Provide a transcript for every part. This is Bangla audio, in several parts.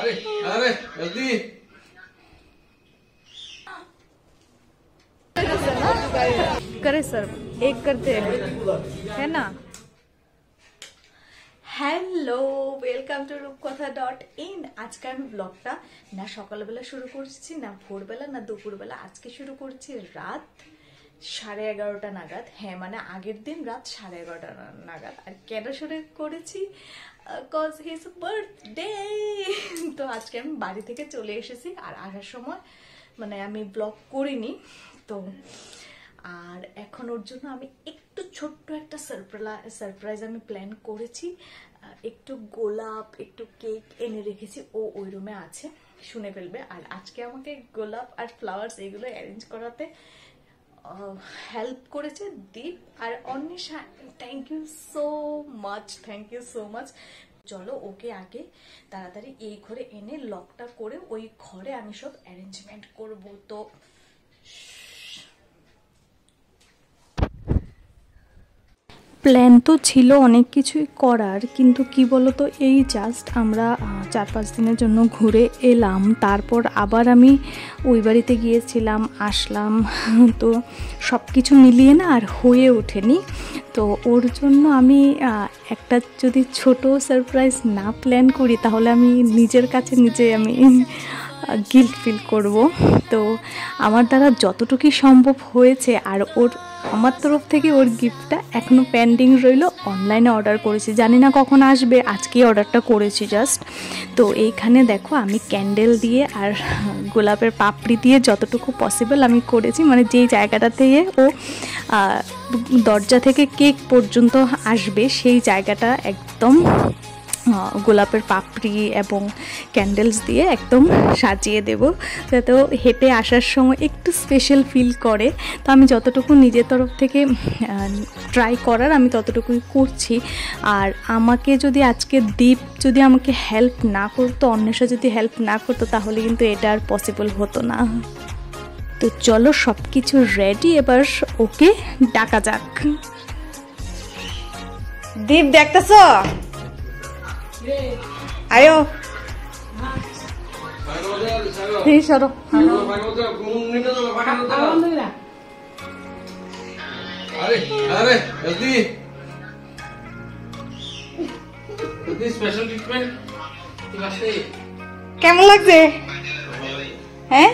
अरे अरे जल्दी करे सर एक करते है ना। হ্যালো ওয়েলকাম টু রূপকথা.in। আজকে আমি ব্লগটা না সকালবেলা শুরু করছি, না ভোরবেলা, না দুপুরবেলা। আজকে শুরু করছি রাত 11:30 নাগাদ। হ্যাঁ, মানে আগের দিন রাত 11:30 নাগাদ। আর কেন শুরু করেছি? Cause his birthday. তো আজকে আমি বাড়ি থেকে চলে এসেছি, আর আসার সময় মানে আমি ব্লগ করিনি। তো আর এখন ওর জন্য আমি একটু ছোট্ট একটা সারপ্রাইজ আমি প্ল্যান করেছি। একটু গোলাপ, একটু কেক এনে রেখেছি, ও ওই রুমে আছে, শুনে ফেলবে। আর আজকে আমাকে গোলাপ আর ফ্লাওয়ার্স এগুলো অ্যারেঞ্জ করাতে হেল্প করেছে দীপ আর Anwesha. Thank you so much, thank you so much. চলো ওকে আগে তাড়াতাড়ি এই ঘরে এনে লকটা করে ওই ঘরে আমি সব অ্যারেঞ্জমেন্ট করবো। তো প্ল্যান তো ছিল অনেক কিছুই করার, কিন্তু কি বলতো, এই জাস্ট আমরা 4-5 দিনের জন্য ঘুরে এলাম, তারপর আবার আমি ওই বাড়িতে গিয়েছিলাম, আসলাম। তো সব কিছু মিলিয়ে না আর হয়ে ওঠেনি। তো ওর জন্য আমি একটা যদি ছোট সারপ্রাইজ না প্ল্যান করি, তাহলে আমি নিজের কাছে নিজে আমি গিল্ট ফিল করব। তো আমার দ্বারা যতটুকুই সম্ভব হয়েছে। আর আমার তরফ থেকে ওর গিফটটা এখনও পেন্ডিং রইল। অনলাইনে অর্ডার করেছি, জানি না কখন আসবে, আজকেই অর্ডারটা করেছি জাস্ট। তো এইখানে দেখো আমি ক্যান্ডেল দিয়ে আর গোলাপের পাপড়ি দিয়ে যতটুকু পসিবল আমি করেছি, মানে যেই জায়গাটাতে ও দরজা থেকে কেক পর্যন্ত আসবে সেই জায়গাটা একদম গোলাপের পাপড়ি এবং ক্যান্ডেলস দিয়ে একদম সাজিয়ে দেব, যাতে ও হেঁটে আসার সময় একটু স্পেশাল ফিল করে। তো আমি যতটুকু নিজের তরফ থেকে ট্রাই করার আমি ততটুকুই করছি। আর আমাকে যদি আজকে দীপ যদি আমাকে হেল্প না করতো, অন্বেষা যদি হেল্প না করতো, তাহলে কিন্তু এটা আর পসিবল হতো না। তো চলো সব কিছু রেডি, এবার ওকে ডাকা যাক। দীপ দেখতেছো? আয়ো সরো। अरे अरे जल्दी जल्दी स्पेशल ट्रीटमेंट কেমন লাগছে? হ্যাঁ,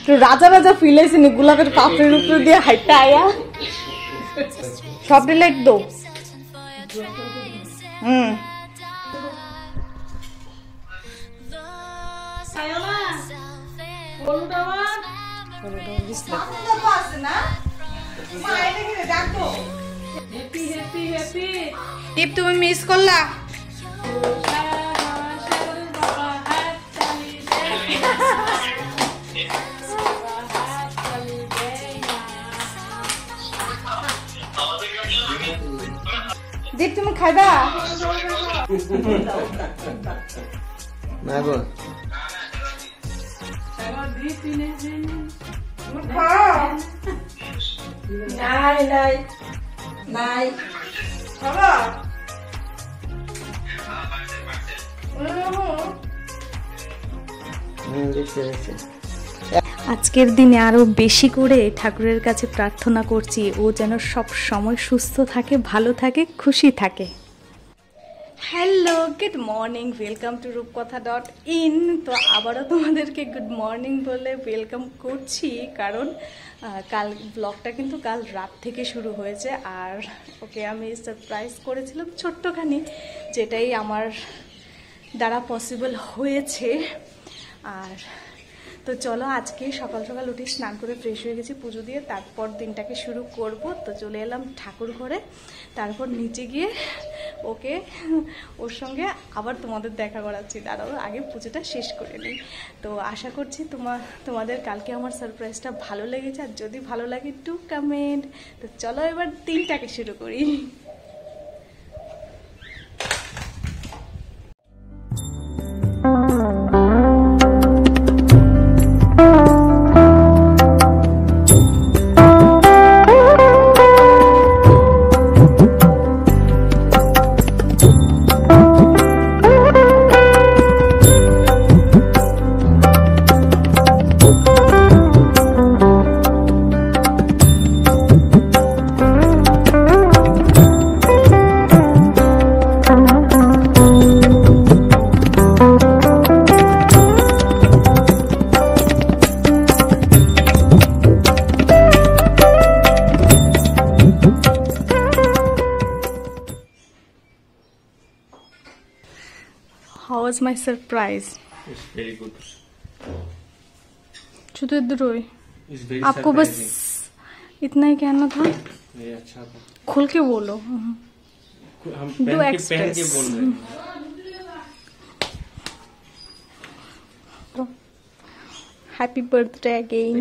তো রাজা রাজা ফিল হয়েছে নি গোলাপের পাপড়ির উপরে দিয়ে হাইটা আয়া। সব ডিলাইট দো। টিপ তুমি মিস করলা। দীপ তুমি খাইবা না গো? নাই নাই নাই বাবা। আজকের দিনে আরো বেশি করে ঠাকুরের কাছে প্রার্থনা করছি, ও যেন সব সময় সুস্থ থাকে, ভালো থাকে, খুশি থাকে। Hello, good morning, welcome to রূপকথা.in। তো আবারও তোমাদেরকে গুড মর্নিং বলে ওয়েলকাম করছি, কারণ কাল ব্লগটা কিন্তু কাল রাত থেকে শুরু হয়েছে। আর ওকে আমি সারপ্রাইজ করেছিলাম ছোট্টখানি, যেটাই আমার দ্বারা পসিবল হয়েছে। আর তো চলো আজকে সকাল সকাল উঠে স্নান করে ফ্রেশ হয়ে গেছি, পুজো দিয়ে তারপর দিনটাকে শুরু করব। তো চলে এলাম ঠাকুর ঘরে, তারপর নিচে গিয়ে ওকে ওর সঙ্গে আবার তোমাদের দেখা করাচ্ছি। দাঁড়াও আগে পুজোটা শেষ করে নিই। তো আশা করছি তোমাদের কালকে আমার সারপ্রাইজটা ভালো লেগেছে, আর যদি ভালো লাগে টু কমেন্ট। তো চলো এবার দিনটাকে শুরু করি। my surprise? It's very good. शुद्ध द्रोही It's very आपको बस surprising. इतना ही कहना था. ये अच्छा था. खुल के बोलो. हम Do पहन के express. बोल रहे हैं. Happy birthday again.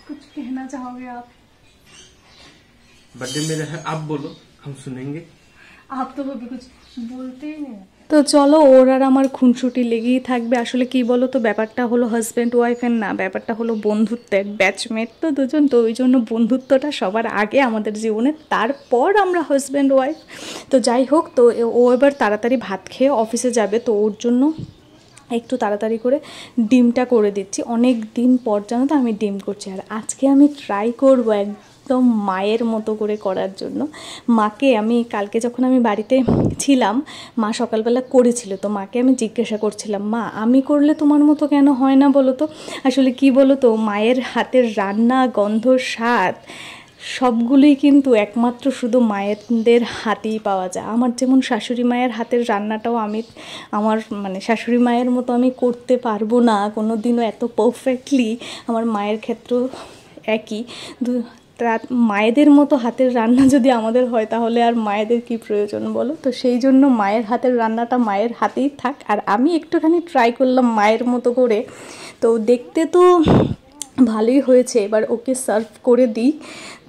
कुछ कहना चाहोगे आप? बर्थडे मेरा है, आप बोलो, हम सुनेंगे. आप तो कभी कुछ বলতে নেই। তো চলো ওর আর আমার খুনসুটি লেগেই থাকবে। আসলে কি বলো তো, ব্যাপারটা হলো হাজব্যান্ড ওয়াইফের না, ব্যাপারটা হলো বন্ধুত্বের। ব্যাচমেট তো দুজন, তো ওই জন্য বন্ধুত্বটা সবার আগে আমাদের জীবনে, তারপর আমরা হাজব্যান্ড ওয়াইফ। তো যাই হোক, তো ও এবার তাড়াতাড়ি ভাত খেয়ে অফিসে যাবে, তো ওর জন্য একটু তাড়াতাড়ি করে ডিমটা করে দিচ্ছি। অনেক দিন পর জানো তো আমি ডিম করছি, আর আজকে আমি ট্রাই করবো একদম মায়ের মতো করে করার জন্য। মাকে আমি কালকে যখন আমি বাড়িতে ছিলাম, মা সকালবেলা করেছিল, তো মাকে আমি জিজ্ঞাসা করছিলাম, মা আমি করলে তোমার মতো কেন হয় না বলো তো। আসলে কি বলো তো, মায়ের হাতের রান্না, গন্ধ, স্বাদ সবগুলোই কিন্তু একমাত্র শুধু মায়েদের হাতেই পাওয়া যায়। আমার যেমন শাশুড়ি মায়ের হাতের রান্নাটাও আমি আমার মানে শাশুড়ি মায়ের মতো আমি করতে পারবো না কোনো দিনও এত পারফেক্টলি। আমার মায়ের ক্ষেত্রেও একই। মায়েদের মতো হাতের রান্না যদি আমাদের হয়, তাহলে আর মায়েদের কি প্রয়োজন বলো। তো সেই জন্য মায়ের হাতের রান্নাটা মায়ের হাতেই থাক, আর আমি একটুখানি ট্রাই করলাম মায়ের মতো করে। তো দেখতে তো ভালোই হয়েছে, এবার ওকে সার্ভ করে দিই।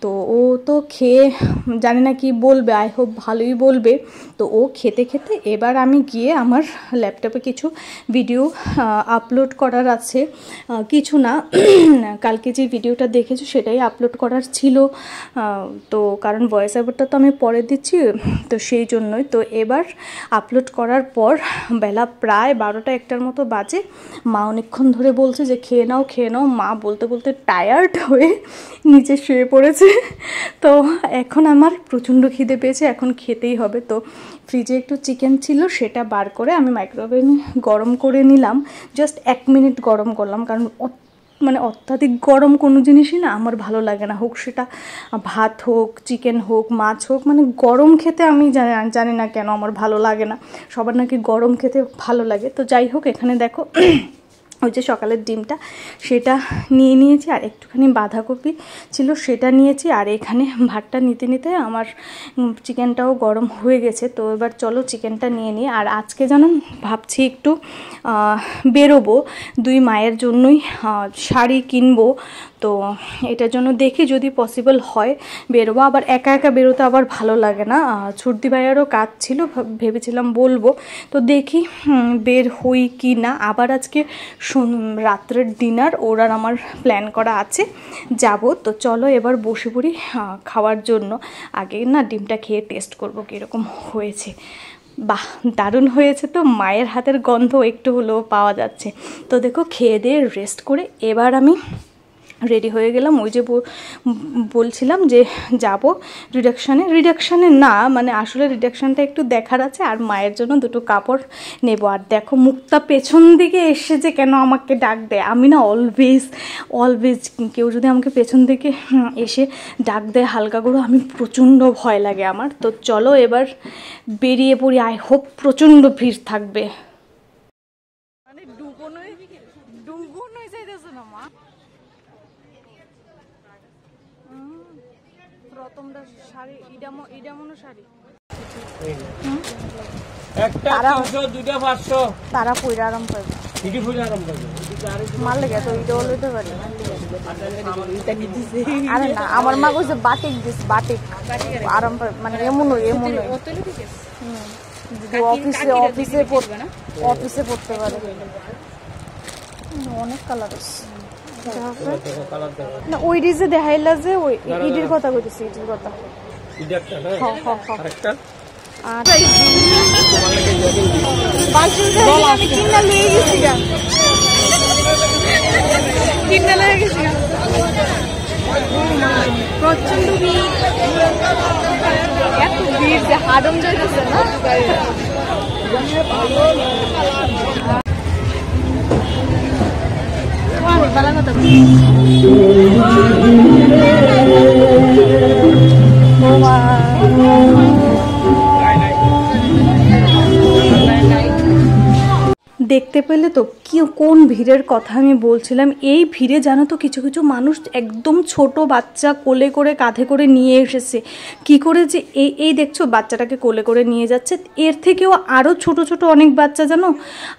তো ও তো খেয়ে জানি না কি বলবে, আই হোপ ভালোই বলবে। তো ও খেতে খেতে এবার আমি গিয়ে আমার ল্যাপটপে কিছু ভিডিও আপলোড করার আছে, কিছু না কালকে যে ভিডিওটা দেখেছো সেটাই আপলোড করার ছিল। তো কারণ ভয়েস ওভারটা তো আমি পরে দিচ্ছি, তো সেই জন্যই। তো এবার আপলোড করার পর বেলা প্রায় 12টা-1টার মতো বাজে। মা অনেকক্ষণ ধরে বলছে যে খেয়ে নাও খেয়ে নাও, মা বলতে বলতে টায়ার্ড হয়ে নিচে শুয়ে পড়েছে। তো এখন আমার প্রচণ্ড খিদে পেয়েছে, এখন খেতেই হবে। তো ফ্রিজে একটু চিকেন ছিল, সেটা বার করে আমি মাইক্রোওভেনে গরম করে নিলাম। জাস্ট 1 মিনিট গরম করলাম, কারণ মানে অত্যাধিক গরম কোনো জিনিসই না আমার ভালো লাগে না, হোক সেটা ভাত হোক, চিকেন হোক, মাছ হোক। মানে গরম খেতে আমি জানি না কেন আমার ভালো লাগে না, সবার নাকি গরম খেতে ভালো লাগে। তো যাই হোক, এখানে দেখো ওই যে সকালের ডিমটা সেটা নিয়ে নিয়েছি, আর একটুখানি বাঁধাকপি ছিল সেটা নিয়েছি, আর এখানে ভাতটা নিতে নিতে আমার চিকেনটাও গরম হয়ে গেছে। তো এবার চলো চিকেনটা নিয়ে নিই। আর আজকে জানো ভাবছি একটু বেরোবো, 2 মায়ের জন্যই শাড়ি কিনবো। তো এটার জন্য দেখি যদি পসিবল হয় বেরোবো। আবার একা একা বেরোতে আবার ভালো লাগে না, ছুটি ভাইয়ারও কাজ ছিল, ভেবেছিলাম বলবো। তো দেখি বের হই কি না। আবার আজকে রাত্রের ডিনার ওর আর আমার প্ল্যান করা আছে, যাব। তো চলো এবার বসে পড়ি খাওয়ার জন্য। আগে না ডিমটা খেয়ে টেস্ট করবো কীরকম হয়েছে। বাহ, দারুণ হয়েছে। তো মায়ের হাতের গন্ধ একটু হলেও পাওয়া যাচ্ছে। তো দেখো খেয়ে দিয়ে রেস্ট করে এবার আমি রেডি হয়ে গেলাম। ওই যে বলছিলাম যে যাব রিডাকশানে না, মানে আসলে রিডাকশানটা একটু দেখার আছে, আর মায়ের জন্য 2টো কাপড় নেব। আর দেখো মুক্তা পেছন দিকে এসে যে কেন আমাকে ডাক দেয়। আমি না অলওয়েজ কেউ যদি আমাকে পেছন দিকে এসে ডাক দেয় হালকা করে, আমি প্রচণ্ড ভয় লাগে আমার। তো চলো এবার বেরিয়ে পড়ি। আই হোপ প্রচণ্ড ভিড় থাকবে। মানে ডুবনই যাইতেছে না মা, প্রথমটা শাড়ি ইডামনো শাড়ি একটা 300 দুইটা 500 তারা পয়রা আরাম পাবে, ইডি ফুল আরাম করবে। মার লাগে তো এটা হইতে পারে। আরে না, আমার মা কইছে বাটিক দিস, বাটিক আরাম পাবে, মানে এমনই অফিসে পড়তে পারে। অনেক কালার আছে না, ওই ডিজে দেখাইলা যে ওই ইডির কথা কইতেছি, ইডির কথা। প্রচন্ড এত ভিড় যে হাডম যাইতেছে না। ভালো কথা দেখতে পেলে তো কি কোন ভিড়ের কথা আমি বলছিলাম। এই ভিড়ে জানো তো কিছু কিছু মানুষ একদম ছোট বাচ্চা কোলে করে কাঁধে করে নিয়ে এসেছে। কি করে যে এই দেখছো বাচ্চাটাকে কোলে করে নিয়ে যাচ্ছে, এর থেকেও আরও ছোট ছোট অনেক বাচ্চা জানো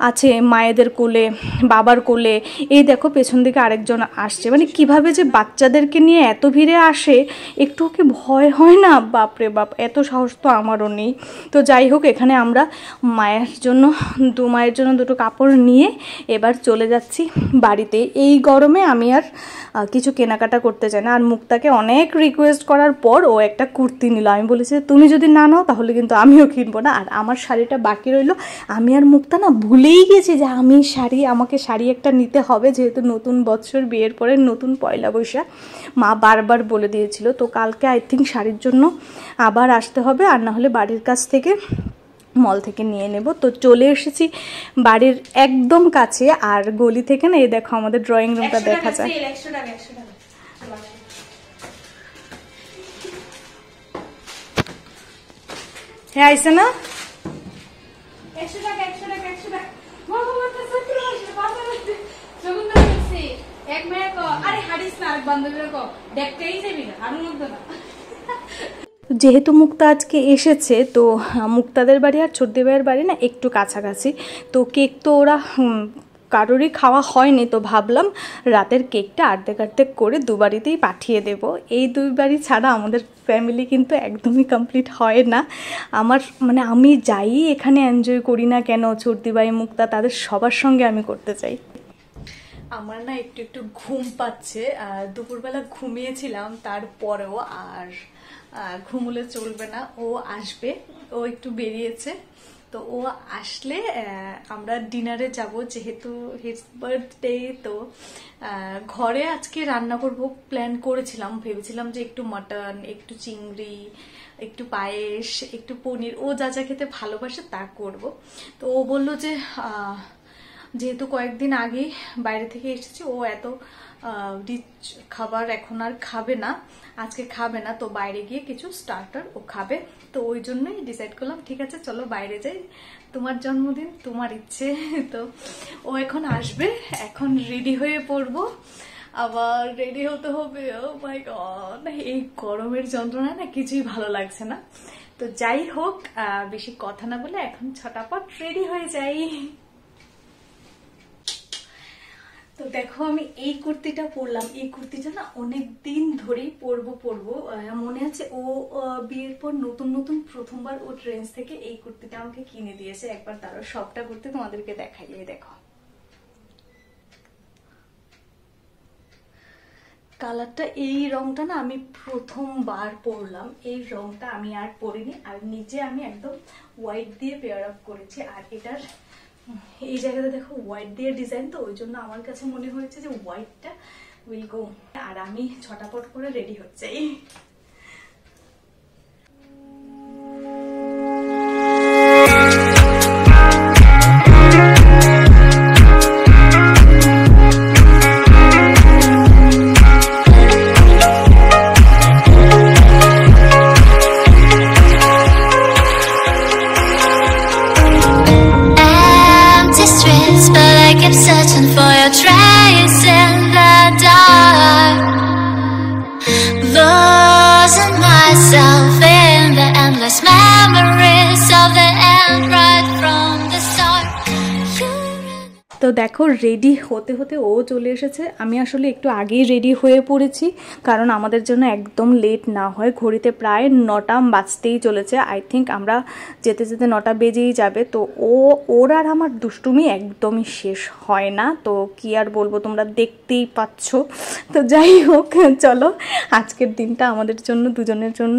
আছে মায়েদের কোলে, বাবার কোলে। এই দেখো পেছন দিকে আরেকজন আসছে। মানে কিভাবে যে বাচ্চাদেরকে নিয়ে এত ভিড়ে আসে, একটু কি ভয় হয় না? বাপরে বাপ, এত সাহস তো আমারও নেই। তো যাই হোক, এখানে আমরা মায়ের জন্য দুটো কাপড় নিয়ে এবার চলে যাচ্ছি বাড়িতে। এই গরমে আমি আর কিছু কেনাকাটা করতে চাই না। আর মুক্তাকে অনেক রিকোয়েস্ট করার পর ও একটা কুর্তি নিল। আমি বলেছি তুমি যদি না নাও তাহলে কিন্তু আমিও কিনবো না। আর আমার শাড়িটা বাকি রইলো। আমি আর মুক্তা না ভুলেই গেছি যে আমাকে শাড়ি একটা নিতে হবে, যেহেতু নতুন বছর, বিয়ের পরে নতুন পয়লা বৈশাখ। মা বারবার বলে দিয়েছিল। তো কালকে আই থিঙ্ক শাড়ির জন্য আবার আসতে হবে, আর না হলে বাড়ির কাছ থেকে মল থেকে নিয়ে নেব। তো চলে এসেছি বাড়ির একদম কাছে, আর গলি থেকে না এই দেখো আমাদের ড্রয়িং রুমটা দেখা যায়। হ্যাঁ আইসে না যেহেতু মুক্তা আজকে এসেছে, তো মুক্তাদের বাড়ি আর ছোটদি ভাইয়ের বাড়ি না একটু কাছাকাছি। তো কেক তো ওরা কারোরই খাওয়া হয়নি, তো ভাবলাম রাতের কেকটা আর্ধেক করে দু বাড়িতেই পাঠিয়ে দেব। এই দুই বাড়ি ছাড়া আমাদের ফ্যামিলি কিন্তু একদমই কমপ্লিট হয় না। মানে আমি যাই এখানে এনজয় করি না কেন, ছোটদি ভাই মুক্তা তাদের সবার সঙ্গে আমি করতে চাই। আমার না একটু ঘুম পাচ্ছে। দুপুরবেলা ঘুমিয়েছিলাম, তারপরেও আর ঘুমুলে চলবে না। ও আসবে, ও একটু বেরিয়েছে। তো ও আসলে আমরা ডিনারে যাব, যেহেতু হিজ বার্থডে। তো ঘরে আজকে রান্না করব প্ল্যান করেছিলাম, ভেবেছিলাম যে একটু মাটন, একটু চিংড়ি, একটু পায়েস, একটু পনির, ও যা যা খেতে ভালোবাসে তা করব। তো ও বলল যে যেহেতু কয়েকদিন আগে বাইরে থেকে এসেছে, ও এত রিচ খাবার এখন আর খাবে না, আজকে খাবে না। তো বাইরে গিয়ে কিছু স্টার্টার ও খাবে। তো ওই জন্যই ডিসাইড করলাম ঠিক আছে চলো বাইরে যাই, তোমার জন্মদিন, তোমার ইচ্ছে। তো ও এখন আসবে, এখন রেডি হয়ে পড়বো, আবার রেডি হতে হবে। ও মাই গড, এই গরমের যন্ত্রণা না কিছুই ভালো লাগছে না। তো যাই হোক, বেশি কথা না বলে এখন ছটাপট রেডি হয়ে যাই। তো দেখো আমি এই কুর্তিটা পরলাম। এই কুর্তিটা না অনেক দিন ধরেই পরবো মনে আছে। ও বিয়ের পর নতুন প্রথমবার ও ট্রেন্ডস থেকে এই কুর্তিটা আমাকে কিনে দিয়েছে। একবার তারও সবটা কুর্তি তোমাদেরকে দেখাই। এই দেখো কালারটা, এই রংটা না আমি প্রথমবার পরলাম। এই রংটা আমি আর পরিনি। আর নিচে আমি একদম হোয়াইট দিয়ে পেয়ার আপ করেছি। আর এটার এই জায়গাটা দেখো হোয়াইট দিয়ে ডিজাইন, তো ওই জন্য আমার কাছে মনে হয়েছে যে হোয়াইটটা উইল গো। আর আমি ছটাপট করে রেডি হচ্ছে। Searching for your trace in the dark, losing myself in the endless memories of the end right from the start. তো দেখো রেডি হতে হতে ও চলে এসেছে। আমি আসলে একটু আগেই রেডি হয়ে পড়েছি, কারণ আমাদের জন্য একদম লেট না হয়। ঘড়িতে প্রায় 9টা বাজতেই চলেছে। আই থিঙ্ক আমরা যেতে যেতে 9টা বেজেই যাবে। তো ওর আর আমার দুষ্টুমি একদমই শেষ হয় না। তো কি আর বলবো, তোমরা দেখতেই পাচ্ছ। তো যাই হোক, চলো আজকের দিনটা আমাদের জন্য দুজনের জন্য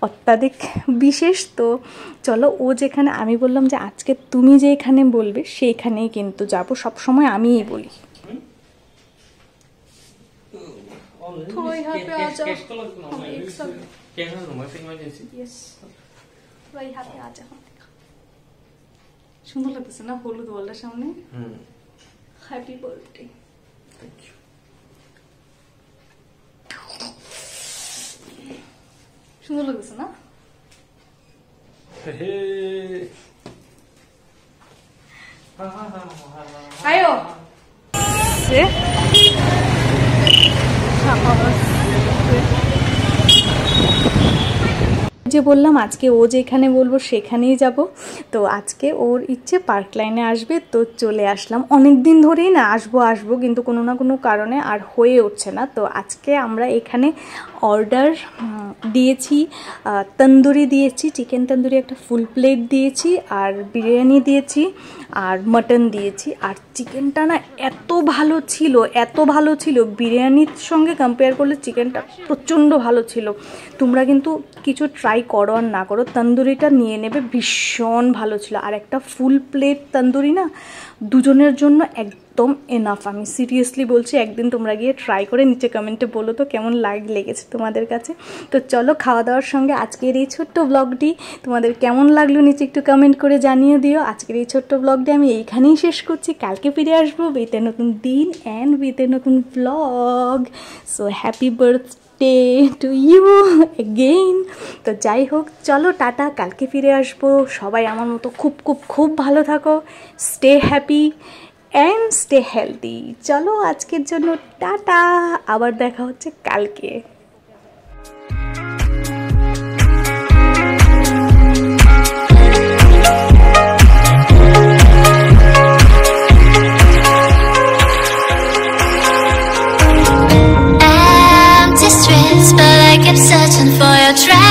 অত্যাধিক বিশেষ। তো চলো, ও যেখানে, আমি বললাম যে আজকে তুমি যেখানে বলবে সেইখানেই কিন্তু যাবো। সবসময় আমিই বলি। সুন্দর লাগতেছে না হলুদ বলটার সামনে? Happy birthday. সুন্দর লাগতেছে না? বাজে, যে বললাম আজকে ও যেখানে বলবো সেখানেই যাব। তো আজকে ওর ইচ্ছে পার্ক লাইনে আসবে, তো চলে আসলাম। অনেক দিন ধরেই না আসবো কিন্তু কোনো না কোনো কারণে আর হয়ে উঠছে না। তো আজকে আমরা এখানে অর্ডার দিয়েছি, তন্দুরি দিয়েছি, চিকেন তন্দুরি একটা ফুল প্লেট দিয়েছি, আর বিরিয়ানি দিয়েছি, আর মাটন দিয়েছি। আর চিকেনটা না এত ভালো ছিল, বিরিয়ানির সঙ্গে কম্পেয়ার করলে চিকেনটা প্রচণ্ড ভালো ছিল। তোমরা কিন্তু কিছু ট্রাই করো আর না করো, তন্দুরিটা নিয়ে নেবে, ভীষণ ভালো ছিল। আর একটা ফুল প্লেট তন্দুরি না দুজনের জন্য একদম এনাফ। আমি সিরিয়াসলি বলছি, একদিন তোমরা গিয়ে ট্রাই করে নিচে কমেন্টে বলো তো কেমন লেগেছে তোমাদের কাছে। তো চলো, খাওয়া দাওয়ার সঙ্গে আজকের এই ছোট্ট ব্লগটি তোমাদের কেমন লাগলো নিচে একটু কমেন্ট করে জানিয়ে দিও। আজকের এই ছোট্ট ব্লগটি আমি এইখানেই শেষ করছি, কালকে ফিরে আসবো উইথ এ নতুন দিন অ্যান্ড উইথ এ নতুন blog. So happy birthday to you again. তো যাই হোক, চলো টাটা, কালকে ফিরে আসবো। সবাই আমার মতো খুব ভালো থাকো, stay happy and stay healthy. চলো আজকের জন্য টাটা, আবার দেখা হচ্ছে কালকে। Empty streets, but I kept searching for your trace.